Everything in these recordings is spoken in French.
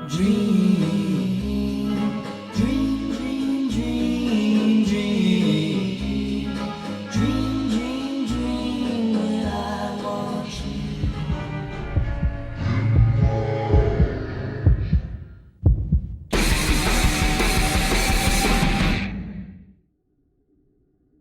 Dream, dream, dream, dream, dream. Dream, dream, dream when I want you.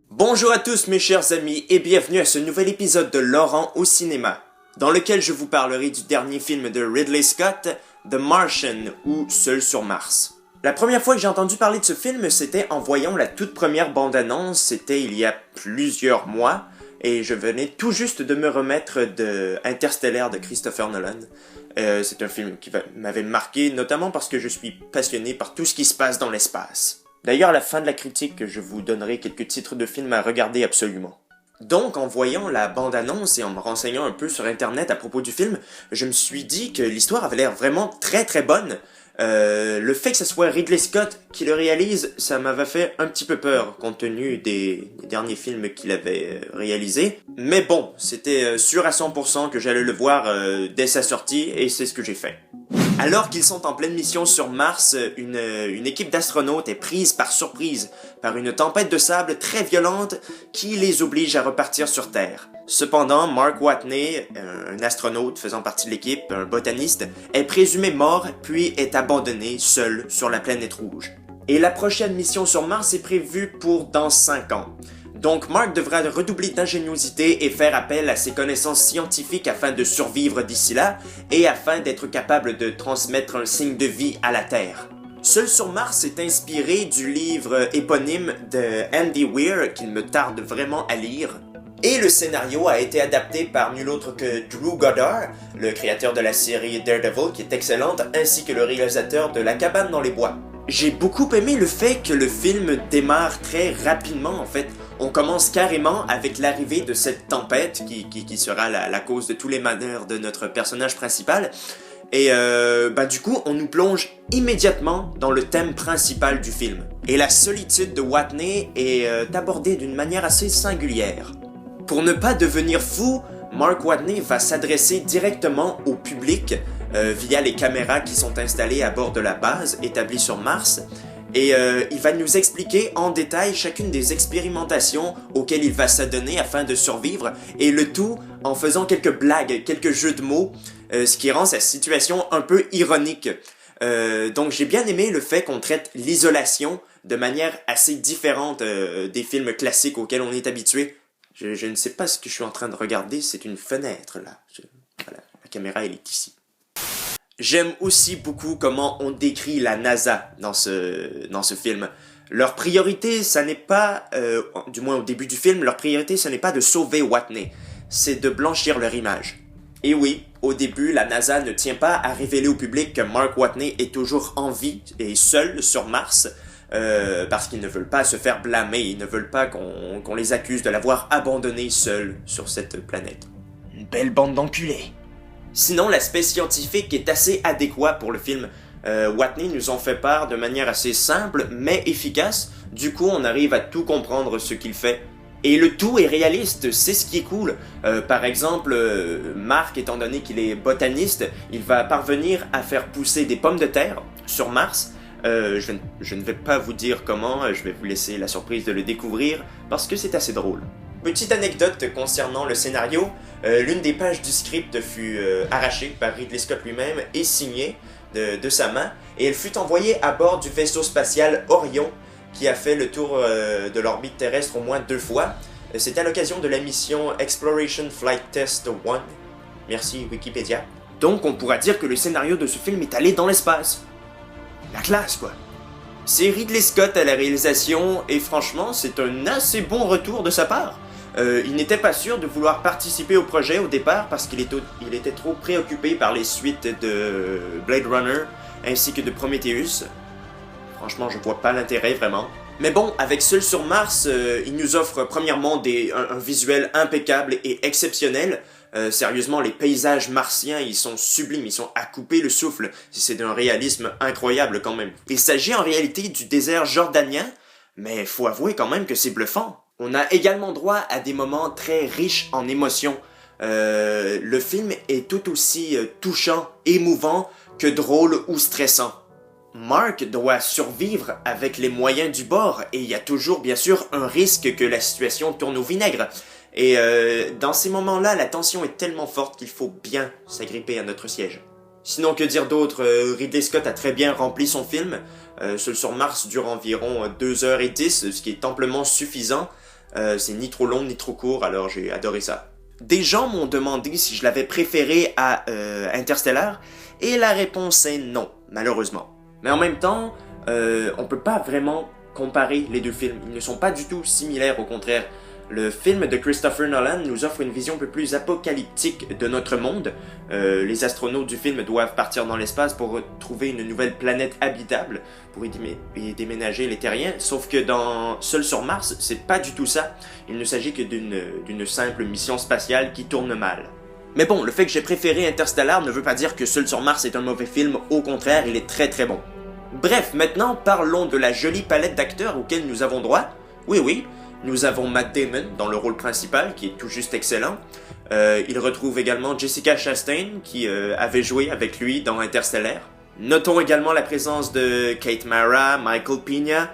Bonjour à tous mes chers amis et bienvenue à ce nouvel épisode de Laurent au cinéma, dans lequel je vous parlerai du dernier film de Ridley Scott, The Martian ou Seul sur Mars. La première fois que j'ai entendu parler de ce film, c'était en voyant la toute première bande-annonce, c'était il y a plusieurs mois, et je venais tout juste de me remettre de Interstellar de Christopher Nolan. C'est un film qui m'avait marqué, notamment parce que je suis passionné par tout ce qui se passe dans l'espace. D'ailleurs, à la fin de la critique, je vous donnerai quelques titres de films à regarder absolument. Donc, en voyant la bande-annonce et en me renseignant un peu sur internet à propos du film, je me suis dit que l'histoire avait l'air vraiment très très bonne. Le fait que ce soit Ridley Scott qui le réalise, ça m'avait fait un petit peu peur, compte tenu des derniers films qu'il avait réalisés. Mais bon, c'était sûr à 100% que j'allais le voir dès sa sortie, et c'est ce que j'ai fait. Alors qu'ils sont en pleine mission sur Mars, une équipe d'astronautes est prise par surprise par une tempête de sable très violente qui les oblige à repartir sur Terre. Cependant, Mark Watney, un astronaute faisant partie de l'équipe, un botaniste, est présumé mort puis est abandonné seul sur la planète rouge. Et la prochaine mission sur Mars est prévue pour dans 5 ans. Donc Mark devra redoubler d'ingéniosité et faire appel à ses connaissances scientifiques afin de survivre d'ici là et afin d'être capable de transmettre un signe de vie à la Terre. Seul sur Mars est inspiré du livre éponyme de Andy Weir qu'il me tarde vraiment à lire. Et le scénario a été adapté par nul autre que Drew Goddard, le créateur de la série Daredevil qui est excellente, ainsi que le réalisateur de La cabane dans les bois. J'ai beaucoup aimé le fait que le film démarre très rapidement en fait. On commence carrément avec l'arrivée de cette tempête qui sera la cause de tous les malheurs de notre personnage principal. Et du coup, on nous plonge immédiatement dans le thème principal du film. Et la solitude de Watney est abordée d'une manière assez singulière. Pour ne pas devenir fou, Mark Watney va s'adresser directement au public via les caméras qui sont installées à bord de la base établie sur Mars. Et il va nous expliquer en détail chacune des expérimentations auxquelles il va s'adonner afin de survivre, et le tout en faisant quelques blagues, quelques jeux de mots, ce qui rend sa situation un peu ironique. Donc j'ai bien aimé le fait qu'on traite l'isolation de manière assez différente des films classiques auxquels on est habitué. Je ne sais pas ce que je suis en train de regarder, c'est une fenêtre là. Voilà, la caméra elle est ici. J'aime aussi beaucoup comment on décrit la NASA dans ce film. Leur priorité, ça n'est pas, du moins au début du film, leur priorité, ce n'est pas de sauver Watney, c'est de blanchir leur image. Et oui, au début, la NASA ne tient pas à révéler au public que Mark Watney est toujours en vie et seul sur Mars, parce qu'ils ne veulent pas se faire blâmer, ils ne veulent pas qu'on les accuse de l'avoir abandonné seul sur cette planète. Une belle bande d'enculés. Sinon, l'aspect scientifique est assez adéquat pour le film. Watney nous en fait part de manière assez simple, mais efficace. Du coup, on arrive à tout comprendre ce qu'il fait. Et le tout est réaliste, c'est ce qui est cool. Par exemple, Mark, étant donné qu'il est botaniste, il va parvenir à faire pousser des pommes de terre sur Mars. Je ne vais pas vous dire comment, je vais vous laisser la surprise de le découvrir, parce que c'est assez drôle. Petite anecdote concernant le scénario, l'une des pages du script fut arrachée par Ridley Scott lui-même et signée de sa main, et elle fut envoyée à bord du vaisseau spatial Orion, qui a fait le tour de l'orbite terrestre au moins 2 fois. C'était à l'occasion de la mission Exploration Flight Test 1. Merci Wikipédia. Donc on pourra dire que le scénario de ce film est allé dans l'espace. La classe quoi. C'est Ridley Scott à la réalisation, et franchement c'est un assez bon retour de sa part. Il n'était pas sûr de vouloir participer au projet au départ parce qu'il était trop préoccupé par les suites de Blade Runner ainsi que de Prometheus. Franchement, je vois pas l'intérêt vraiment. Mais bon, avec Seul sur Mars, il nous offre premièrement un visuel impeccable et exceptionnel. Sérieusement, les paysages martiens, ils sont sublimes, ils sont à couper le souffle. C'est d'un réalisme incroyable quand même. Il s'agit en réalité du désert jordanien, mais faut avouer quand même que c'est bluffant. On a également droit à des moments très riches en émotions. Le film est tout aussi touchant, émouvant que drôle ou stressant. Mark doit survivre avec les moyens du bord et il y a toujours bien sûr un risque que la situation tourne au vinaigre. Et dans ces moments-là, la tension est tellement forte qu'il faut bien s'agripper à notre siège. Sinon, que dire d'autre? Ridley Scott a très bien rempli son film. Seul sur Mars dure environ 2h10, ce qui est amplement suffisant. C'est ni trop long ni trop court, alors j'ai adoré ça. Des gens m'ont demandé si je l'avais préféré à Interstellar, et la réponse est non, malheureusement. Mais en même temps, on peut pas vraiment comparer les deux films. Ils ne sont pas du tout similaires, au contraire. Le film de Christopher Nolan nous offre une vision un peu plus apocalyptique de notre monde. Les astronautes du film doivent partir dans l'espace pour trouver une nouvelle planète habitable, pour y déménager les terriens, sauf que dans Seul sur Mars, c'est pas du tout ça. Il ne s'agit que d'une simple mission spatiale qui tourne mal. Mais bon, le fait que j'ai préféré Interstellar ne veut pas dire que Seul sur Mars est un mauvais film, au contraire, il est très très bon. Bref, maintenant parlons de la jolie palette d'acteurs auxquels nous avons droit. Oui, nous avons Matt Damon dans le rôle principal, qui est tout juste excellent. Il retrouve également Jessica Chastain, qui avait joué avec lui dans Interstellar. Notons également la présence de Kate Mara, Michael Pena,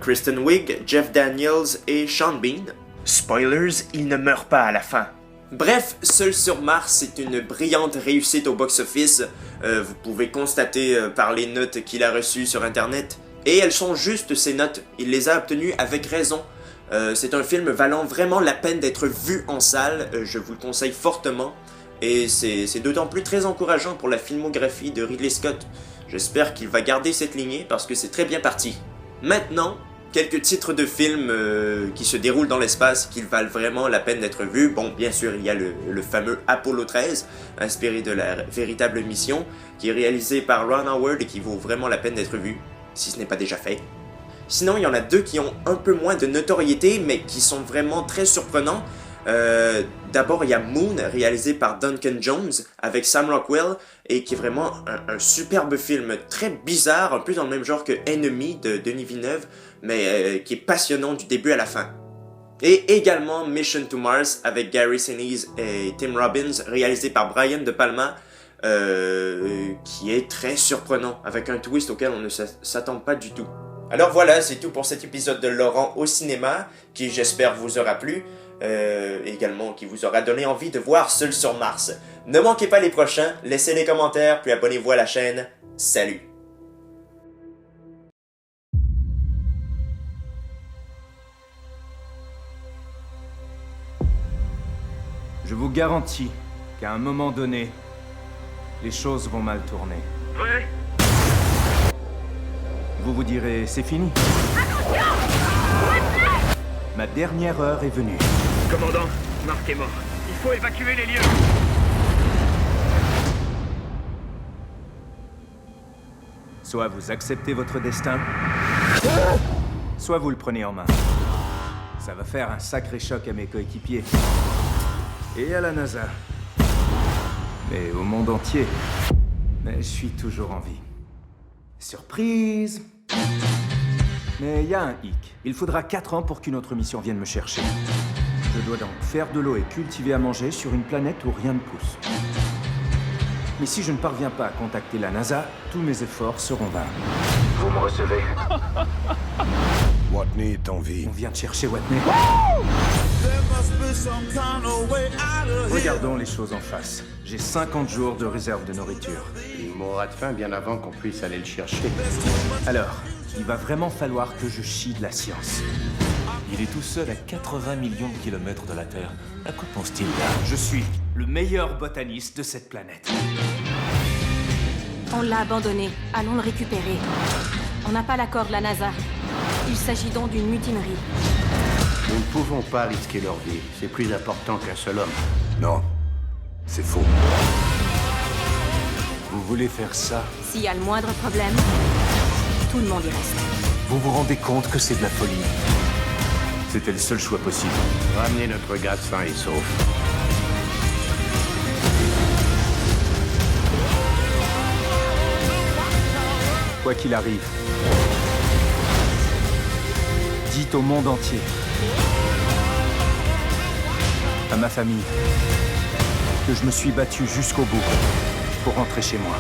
Kristen Wiig, Jeff Daniels et Sean Bean. Spoilers, il ne meurt pas à la fin. Bref, Seul sur Mars est une brillante réussite au box-office. Vous pouvez constater par les notes qu'il a reçues sur Internet. Et elles sont justes, ces notes. Il les a obtenues avec raison. C'est un film valant vraiment la peine d'être vu en salle. Je vous le conseille fortement. Et c'est d'autant plus très encourageant pour la filmographie de Ridley Scott. J'espère qu'il va garder cette lignée parce que c'est très bien parti. Maintenant, quelques titres de films qui se déroulent dans l'espace qui valent vraiment la peine d'être vus. Bon, bien sûr, il y a le fameux Apollo 13, inspiré de la véritable mission, qui est réalisé par Ron Howard et qui vaut vraiment la peine d'être vu, si ce n'est pas déjà fait. Sinon, il y en a deux qui ont un peu moins de notoriété, mais qui sont vraiment très surprenants. D'abord, il y a Moon, réalisé par Duncan Jones, avec Sam Rockwell, et qui est vraiment un superbe film très bizarre, un peu dans le même genre que Enemy de Denis Villeneuve, mais qui est passionnant du début à la fin. Et également Mission to Mars, avec Gary Sinise et Tim Robbins, réalisé par Brian De Palma, qui est très surprenant, avec un twist auquel on ne s'attend pas du tout. Alors voilà, c'est tout pour cet épisode de Laurent au cinéma, qui j'espère vous aura plu, également qui vous aura donné envie de voir Seul sur Mars. Ne manquez pas les prochains, laissez des commentaires, puis abonnez-vous à la chaîne. Salut! Je vous garantis qu'à un moment donné, les choses vont mal tourner. Ouais. Vous vous direz, c'est fini. Ma dernière heure est venue. Commandant, Mark est mort. Il faut évacuer les lieux. Soit vous acceptez votre destin, soit vous le prenez en main. Ça va faire un sacré choc à mes coéquipiers. Et à la NASA. Et au monde entier. Mais je suis toujours en vie. Surprise! Mais il y a un hic. Il faudra 4 ans pour qu'une autre mission vienne me chercher. Je dois donc faire de l'eau et cultiver à manger sur une planète où rien ne pousse. Mais si je ne parviens pas à contacter la NASA, tous mes efforts seront vains. Vous me recevez? Watney est en vie. On vient de chercher Watney. Regardons les choses en face. J'ai 50 jours de réserve de nourriture. Il mourra de faim bien avant qu'on puisse aller le chercher. Alors, il va vraiment falloir que je chie de la science. Il est tout seul à 80 millions de kilomètres de la Terre. À quoi pense-t-il là? Je suis le meilleur botaniste de cette planète. On l'a abandonné. Allons le récupérer. On n'a pas l'accord de la NASA. Il s'agit donc d'une mutinerie. Nous ne pouvons pas risquer leur vie. C'est plus important qu'un seul homme. Non, c'est faux. Vous voulez faire ça? S'il y a le moindre problème, tout le monde y reste. Vous vous rendez compte que c'est de la folie? C'était le seul choix possible. Ramenez notre gars sain et sauf. Quoi qu'il arrive, dites au monde entier, à ma famille, que je me suis battu jusqu'au bout pour rentrer chez moi.